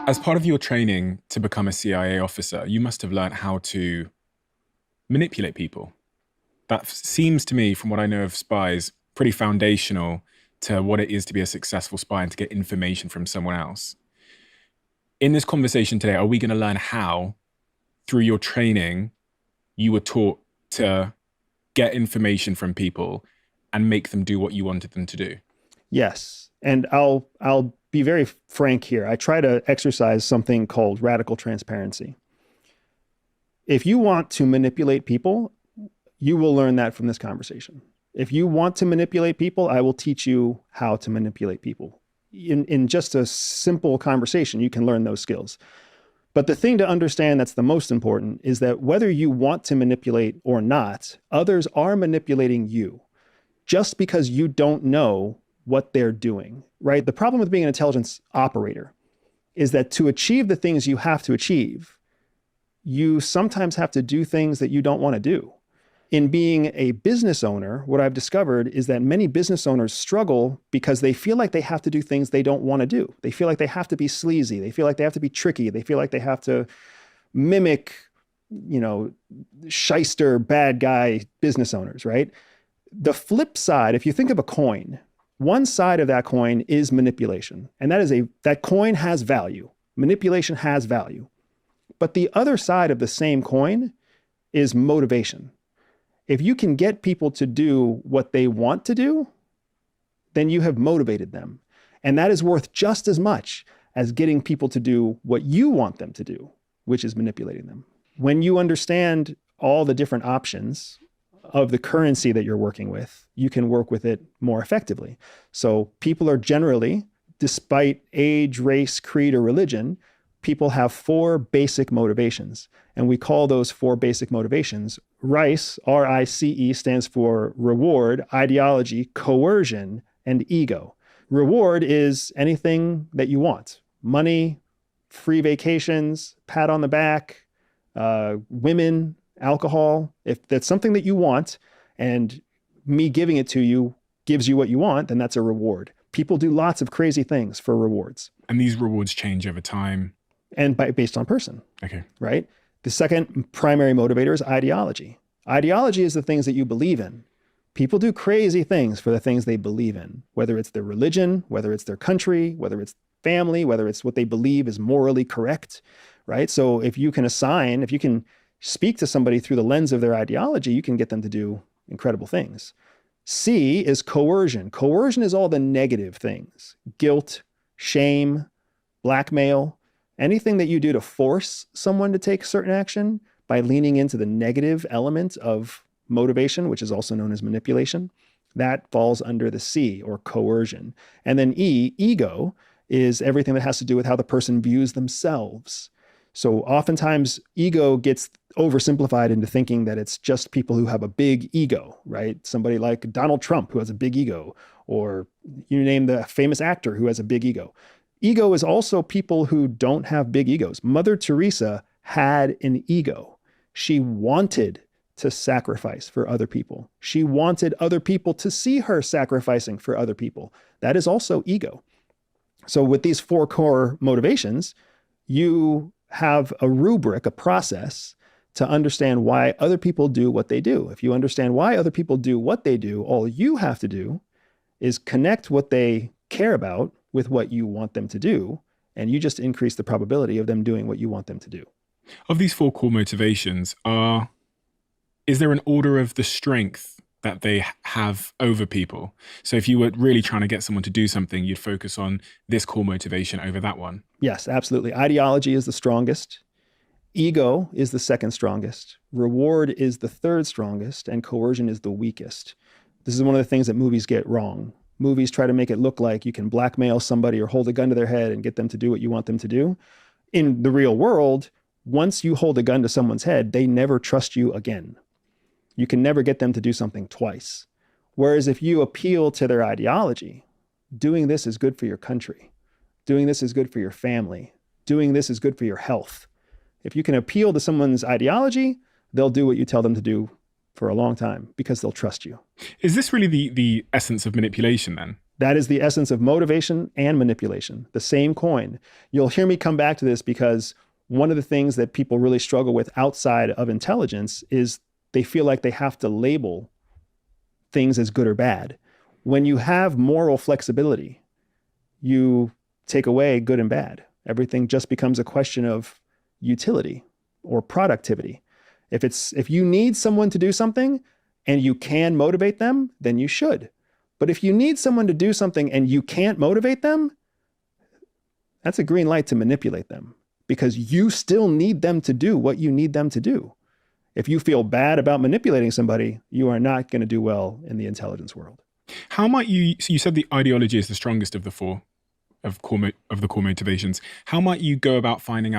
As part of your training to become a CIA officer, you must have learned how to manipulate people. That seems to me, from what I know of spies, pretty foundational to what it is to be a successful spy and to get information from someone else. In this conversation today, are we going to learn how, through your training, you were taught to get information from people and make them do what you wanted them to do? Yes. And I'll be very frank here. I try to exercise something called radical transparency. If you want to manipulate people, you will learn that from this conversation. If you want to manipulate people, I will teach you how to manipulate people. In just a simple conversation, you can learn those skills. But the thing to understand that's the most important is that whether you want to manipulate or not, others are manipulating you just because you don't know what they're doing, right? The problem with being an intelligence operator is that to achieve the things you have to achieve, you sometimes have to do things that you don't want to do. In being a business owner, what I've discovered is that many business owners struggle because they feel like they have to do things they don't want to do. They feel like they have to be sleazy. They feel like they have to be tricky. They feel like they have to mimic, shyster, bad guy business owners, right? The flip side, if you think of a coin, one side of that coin is manipulation. And that coin has value. Manipulation has value. But the other side of the same coin is motivation. If you can get people to do what they want to do, then you have motivated them. And that is worth just as much as getting people to do what you want them to do, which is manipulating them. When you understand all the different options of the currency that you're working with, you can work with it more effectively. So people are generally, despite age, race, creed, or religion, people have four basic motivations. And we call those four basic motivations RICE, R-I-C-E, stands for reward, ideology, coercion, and ego. Reward is anything that you want. Money, free vacations, pat on the back, women, alcohol. If that's something that you want and me giving it to you gives you what you want, then that's a reward. People do lots of crazy things for rewards. And these rewards change over time. And based on person. Okay. Right? The second primary motivator is ideology. Ideology is the things that you believe in. People do crazy things for the things they believe in, whether it's their religion, whether it's their country, whether it's family, whether it's what they believe is morally correct, right? So if you can speak to somebody through the lens of their ideology, you can get them to do incredible things. C is coercion. Coercion is all the negative things: guilt, shame, blackmail. Anything that you do to force someone to take certain action by leaning into the negative element of motivation, which is also known as manipulation, that falls under the C, or coercion. And then E, ego, is everything that has to do with how the person views themselves. So oftentimes ego gets oversimplified into thinking that it's just people who have a big ego, right? Somebody like Donald Trump, who has a big ego, or you name the famous actor who has a big ego. Ego is also people who don't have big egos. Mother Teresa had an ego. She wanted to sacrifice for other people. She wanted other people to see her sacrificing for other people. That is also ego. So with these four core motivations, you have a rubric, a process to understand why other people do what they do. If you understand why other people do what they do, all you have to do is connect what they care about with what you want them to do, and you just increase the probability of them doing what you want them to do. Of these four core motivations, is there an order of the strength that they have over people? So if you were really trying to get someone to do something, you'd focus on this core motivation over that one? Yes, absolutely. Ideology is the strongest. Ego is the second strongest. Reward is the third strongest, and coercion is the weakest. This is one of the things that movies get wrong. Movies try to make it look like you can blackmail somebody or hold a gun to their head and get them to do what you want them to do. In the real world, once you hold a gun to someone's head, they never trust you again. You can never get them to do something twice. Whereas if you appeal to their ideology, doing this is good for your country, doing this is good for your family, doing this is good for your health. If you can appeal to someone's ideology, they'll do what you tell them to do for a long time because they'll trust you. Is this really the essence of manipulation then? That is the essence of motivation and manipulation, the same coin. You'll hear me come back to this because one of the things that people really struggle with outside of intelligence is they feel like they have to label things as good or bad. When you have moral flexibility, you take away good and bad. Everything just becomes a question of utility or productivity. If you need someone to do something and you can motivate them, then you should. But if you need someone to do something and you can't motivate them, that's a green light to manipulate them, because you still need them to do what you need them to do. If you feel bad about manipulating somebody, you are not going to do well in the intelligence world. How might you, so you said the ideology is the strongest of the four of the core motivations. How might you go about finding out